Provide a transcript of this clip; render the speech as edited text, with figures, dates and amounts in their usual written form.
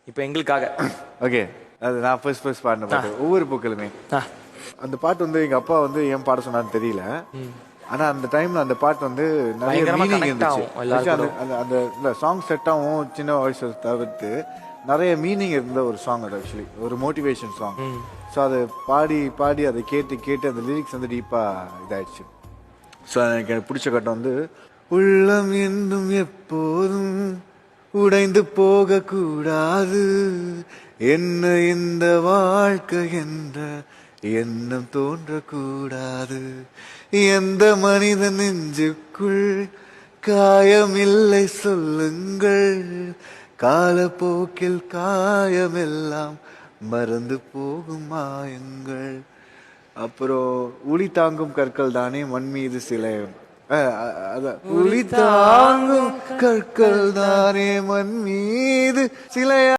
இப்போ எங்களுக்காக. ஓகே, அது நான் ஃபர்ஸ்ட் பாடின பாட்டு ஒவ்வொரு பூக்களுமே. அந்த பாட்டு வந்து எங்க அப்பா வந்து ஏன் பாட சொன்னான்னு தெரியல. ஆனா அந்த டைம்ல அந்த பாட்டு வந்து நிறைய பயங்கரமா மீனிங் connect இருந்துச்சு. ஆகும் எல்லாருக்கும். அந்த சாங் செட்டாகவும் சின்ன வயசு தவிர்த்து நிறைய மீனிங் இருந்த ஒரு சாங் அது. ஆக்சுவலி ஒரு மோட்டிவேஷன் சாங். ஸோ அதை பாடி பாடி அதை கேட்டு அந்த லிரிக்ஸ் வந்து டீப்பா இதாயிடுச்சு. ஸோ எனக்கு பிடிச்ச கட்டம் வந்து உள்ளம் என்றும் எப்போதும் உடைந்து போக கூடாது, என்ன இந்த வாழ்க்கை என்ற எண்ணம் தோன்றக்கூடாது, எந்த மனித நெஞ்சுக்குள் காயமில்லை சொல்லுங்கள், காலப்போக்கில் காயமெல்லாம் மறந்து போகும் மாயங்கள். அப்புறம் உளி தாங்கும் கற்கள் தானே மண் மீது சிலை, உளி தாங்கும் கற்கள் தானே மண் மீது சிலையா